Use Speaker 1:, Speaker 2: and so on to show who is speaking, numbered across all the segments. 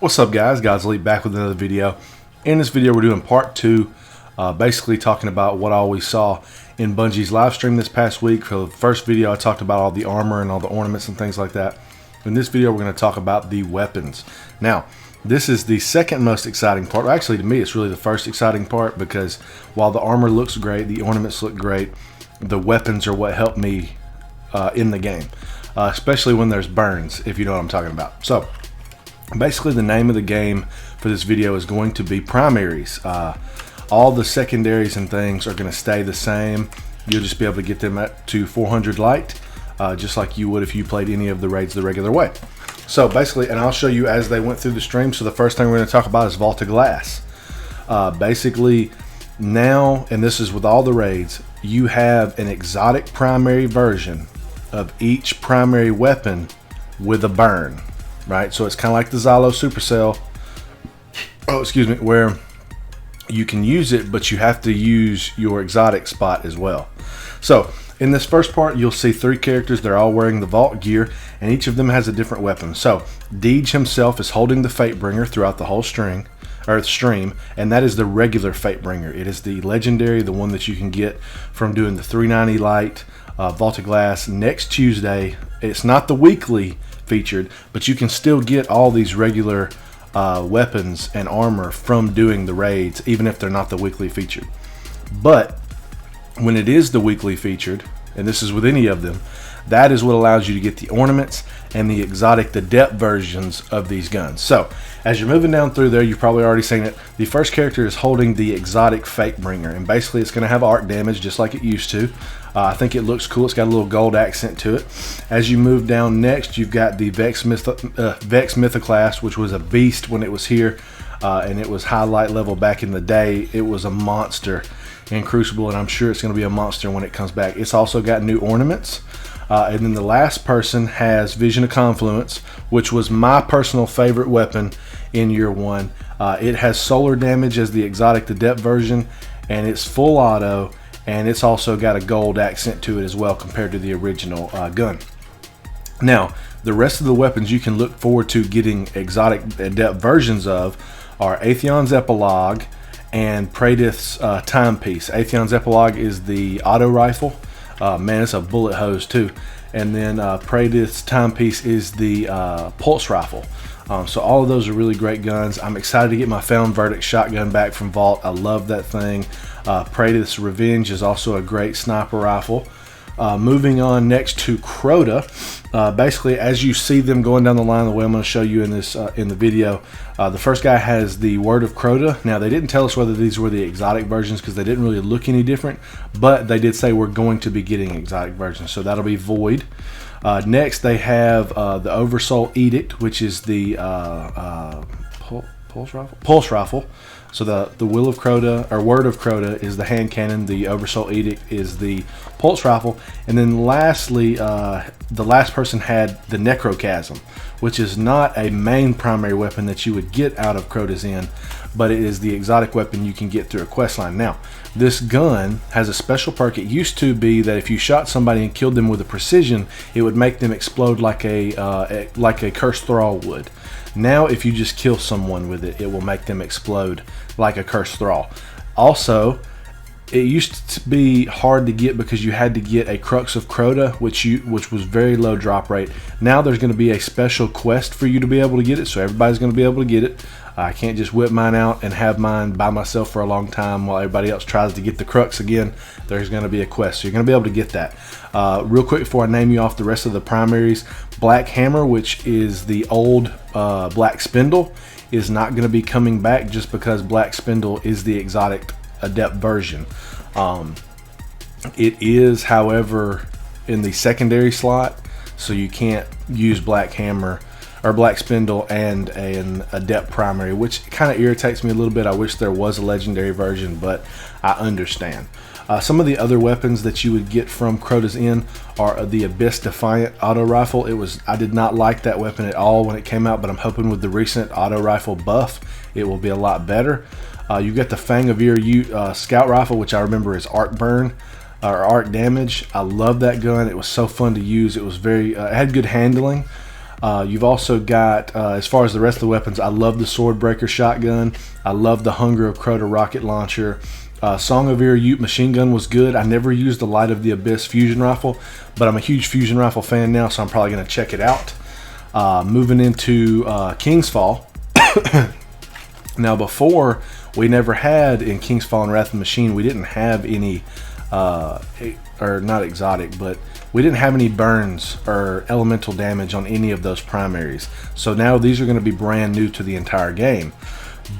Speaker 1: What's up guys, Elite back with another video. In this video we're doing part 2, basically talking about what all we saw in Bungie's live stream this past week. For the first video I talked about all the armor and all the ornaments and things like that. In this video we're going to talk about the weapons. Now this is the second most exciting part. Actually, to me it's really the first exciting part, because while the armor looks great, the ornaments look great, the weapons are what help me in the game, especially when there's burns, if you know what I'm talking about. So basically the name of the game for this video is going to be Primaries. All the secondaries and things are going to stay the same. You'll just be able to get them up to 400 light, just like you would if you played any of the raids the regular way. So basically, and I'll show you as they went through the stream. So the first thing we're going to talk about is Vault of Glass. Basically now, and this is with all the raids, you have an exotic primary version of each primary weapon with a burn. Right, so it's kind of like the Xylo Supercell, where you can use it, but you have to use your exotic spot as well. So in this first part, you'll see 3 characters. They're all wearing the vault gear, and each of them has a different weapon. So Deej himself is holding the Fatebringer throughout the whole stream, and that is the regular Fatebringer. It is the legendary, the one that you can get from doing the 390 light Vault of Glass next Tuesday. It's not the weekly featured, but you can still get all these regular weapons and armor from doing the raids, even if they're not the weekly featured. But when it is the weekly featured, and this is with any of them, that is what allows you to get the ornaments and the Exotic Adept versions of these guns. So as you're moving down through there, you've probably already seen it. The first character is holding the Exotic Fatebringer, and basically it's going to have arc damage just like it used to. I think it looks cool. It's got a little gold accent to it. As you move down next, you've got the Vex Mythoclast, which was a beast when it was here, and it was highlight level back in the day. It was a monster in Crucible, and I'm sure it's going to be a monster when it comes back. It's also got new ornaments. And then the last person has Vision of Confluence, which was my personal favorite weapon in year 1. It has solar damage as the Exotic Adept version, and it's full auto, and it's also got a gold accent to it as well compared to the original gun. Now, the rest of the weapons you can look forward to getting Exotic Adept versions of are Atheon's Epilogue and Praedyth's Timepiece. Atheon's Epilogue is the auto rifle. Man, it's a bullet hose too. And then Praedyth's Timepiece is the pulse rifle. So all of those are really great guns. I'm excited to get my Found Verdict shotgun back from Vault. I love that thing. Praedyth's Revenge is also a great sniper rifle. Moving on next to Crota. Basically, as you see them going down the line, the way I'm going to show you in this in the video, the first guy has the Word of Crota. Now, they didn't tell us whether these were the exotic versions because they didn't really look any different, but they did say we're going to be getting exotic versions, so that'll be Void. Next, they have the Oversoul Edict, which is the Pulse Rifle. So the Will of Crota, or Word of Crota, is the hand cannon. The Oversoul Edict is the pulse rifle. And then lastly, the last person had the Necrochasm, which is not a main primary weapon that you would get out of Crota's Inn, but it is the exotic weapon you can get through a quest line. Now, this gun has a special perk. It used to be that if you shot somebody and killed them with a precision, it would make them explode like a cursed thrall would. Now, if you just kill someone with it, it will make them explode like a cursed thrall. Also, it used to be hard to get because you had to get a Crux of Crota, which was very low drop rate. Now there's going to be a special quest for you to be able to get it, so everybody's going to be able to get it. I can't just whip mine out and have mine by myself for a long time while everybody else tries to get the Crux again. There's going to be a quest, so you're going to be able to get that. Real quick before I name you off the rest of the primaries, Black Hammer, which is the old Black Spindle, is not going to be coming back just because Black Spindle is the Exotic Adept version. It is, however, in the secondary slot, so you can't use Black Hammer or Black Spindle and an Adept primary, which kind of irritates me a little bit. I wish there was a legendary version, but I understand. Some of the other weapons that you would get from Crota's Inn are the Abyss Defiant auto rifle. I did not like that weapon at all when it came out, but I'm hoping with the recent auto rifle buff, it will be a lot better. You get the Fang of Ear scout rifle, which I remember is arc burn or arc damage. I love that gun. It was so fun to use. It was very, it had good handling. You've also got, as far as the rest of the weapons, I love the Swordbreaker shotgun. I love the Hunger of Crota rocket launcher. Song of Ir Ute machine gun was good. I never used the Light of the Abyss fusion rifle, but I'm a huge fusion rifle fan now, so I'm probably going to check it out. Moving into Kingsfall. Now, before, we never had in Kingsfall and Wrath of the Machine, we didn't have any, or not exotic, but we didn't have any burns or elemental damage on any of those primaries. So now these are going to be brand new to the entire game.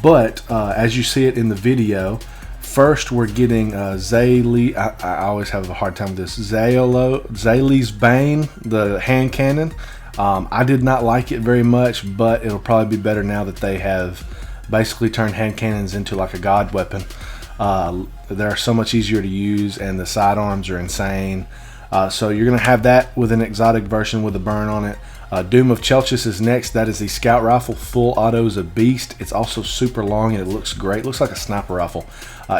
Speaker 1: But as you see it in the video, first we're getting Zaylee, I always have a hard time with this, Zaylee's Bane, the hand cannon. I did not like it very much, but it'll probably be better now that they have basically turned hand cannons into like a god weapon. They're so much easier to use, and the sidearms are insane. So you're going to have that with an exotic version with a burn on it. Doom of Chelchis is next. That is the scout rifle. Full auto is a beast. It's also super long and it looks great. It looks like a sniper rifle.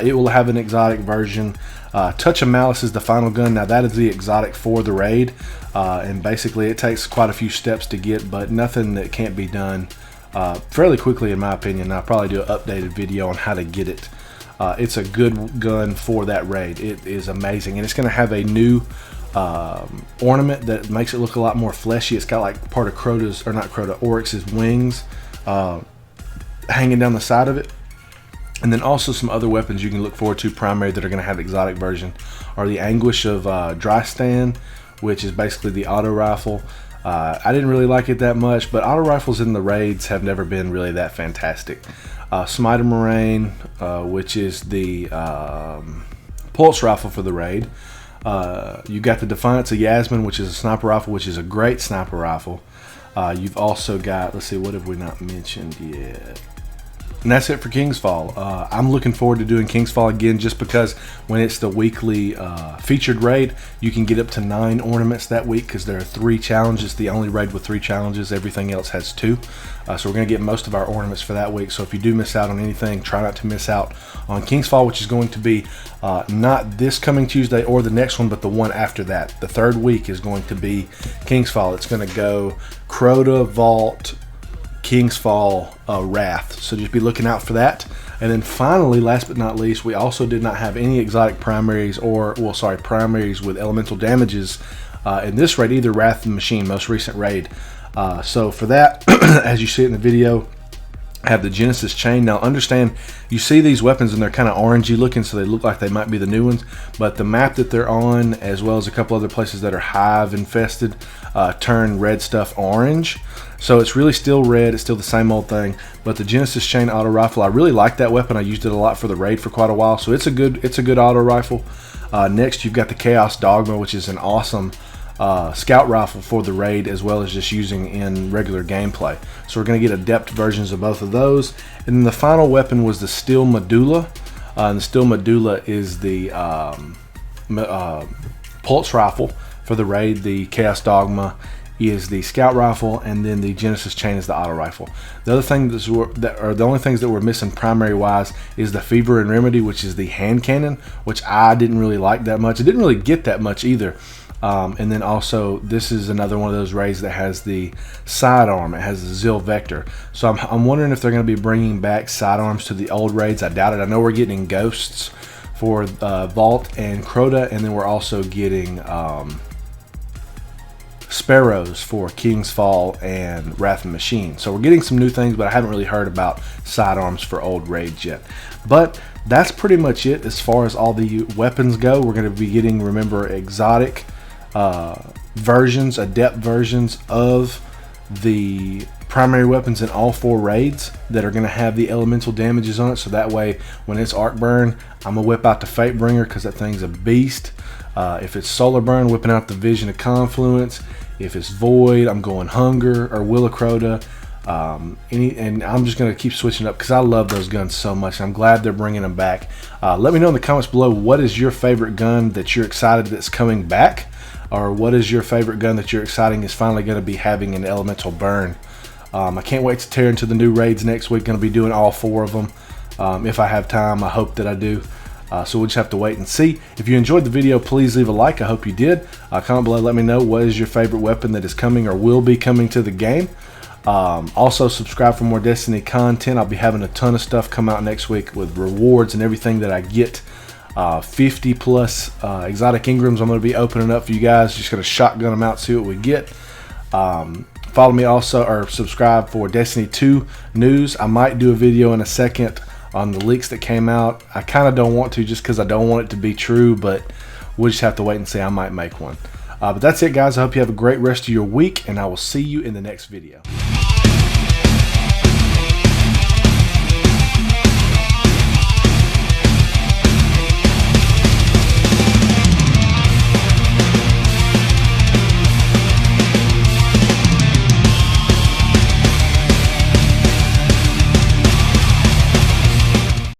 Speaker 1: It will have an exotic version. Touch of Malice is the final gun. Now that is the exotic for the raid. And basically it takes quite a few steps to get, but nothing that can't be done fairly quickly in my opinion. I'll probably do an updated video on how to get it. It's a good gun for that raid. It is amazing, and it's going to have a new ornament that makes it look a lot more fleshy. It's got like part of Crota's, or not Crota, Oryx's wings hanging down the side of it. And then also some other weapons you can look forward to primary that are going to have exotic version are the Anguish of Drystan, which is basically the auto rifle. I didn't really like it that much, but auto rifles in the raids have never been really that fantastic. Smiter Moraine, which is the pulse rifle for the raid. You got the Defiance of Yasmin, which is a sniper rifle, which is a great sniper rifle. You've also got, let's see, what have we not mentioned yet? And that's it for Kingsfall. I'm looking forward to doing Kingsfall again, just because when it's the weekly featured raid, you can get up to 9 ornaments that week, because there are 3 challenges. The only raid with 3 challenges. Everything else has 2. So we're going to get most of our ornaments for that week. So if you do miss out on anything, try not to miss out on Kingsfall, which is going to be not this coming Tuesday or the next one, but the one after that. The 3rd week is going to be Kingsfall. It's going to go Crota, Vault, Kingsfall, Wrath. So just be looking out for that. And then finally, last but not least, we also did not have any exotic primaries, or, well, sorry, primaries with elemental damages in this raid, either Wrath of the Machine, most recent raid. So for that, as you see it in the video, I have the Genesis chain. Now understand, you see these weapons and they're kind of orangey looking, so they look like they might be the new ones, but the map that they're on, as well as a couple other places that are hive infested, turn red stuff orange. So it's really still red, it's still the same old thing. But the Genesis chain auto rifle, I really like that weapon. I used it a lot for the raid for quite a while, so it's a good auto rifle. Next you've got the Chaos Dogma, which is an awesome scout rifle for the raid, as well as just using in regular gameplay. So we're going to get adept versions of both of those. And then the final weapon was the Steel Medulla. And the Steel Medulla is the pulse rifle for the raid. The Chaos Dogma is the scout rifle, and then the Genesis chain is the auto rifle. The other thing the only things that we're missing primary wise is the Fever and Remedy, which is the hand cannon, which I didn't really like that much. It didn't really get that much either. And then also, this is another one of those raids that has the sidearm. It has the Zil Vector. So I'm wondering if they're going to be bringing back sidearms to the old raids. I doubt it. I know we're getting Ghosts for Vault and Crota, and then we're also getting Sparrows for Kingsfall and Wrath of the Machine. So we're getting some new things, but I haven't really heard about sidearms for old raids yet. But that's pretty much it as far as all the weapons go. We're going to be getting, remember, exotic versions, adept versions of the primary weapons in all 4 raids that are going to have the elemental damages on it. So that way, when it's arc burn, I'm going to whip out the Fatebringer, because that thing's a beast. If it's solar burn, whipping out the Vision of Confluence. If it's void, I'm going Hunger or Will of Crota. And I'm just going to keep switching up because I love those guns so much. I'm glad they're bringing them back. Let me know in the comments below, what is your favorite gun that you're excited that's coming back, or what is your favorite gun that you're excited is finally going to be having an elemental burn. I can't wait to tear into the new raids next week. Going to be doing all 4 of them if I have time. I hope that I do. So we'll just have to wait and see. If you enjoyed the video, please leave a like. I hope you did. Comment below, let me know what is your favorite weapon that is coming or will be coming to the game. Also subscribe for more Destiny content. I'll be having a ton of stuff come out next week with rewards and everything that I get. 50 plus exotic engrams I'm going to be opening up for you guys. Just going to shotgun them out, see what we get. Follow me also, or subscribe for Destiny 2 news. I might do a video in a second on the leaks that came out. I kind of don't want to, just because I don't want it to be true, but we'll just have to wait and see. I might make one. But that's it, guys. I hope you have a great rest of your week, and I will see you in the next video.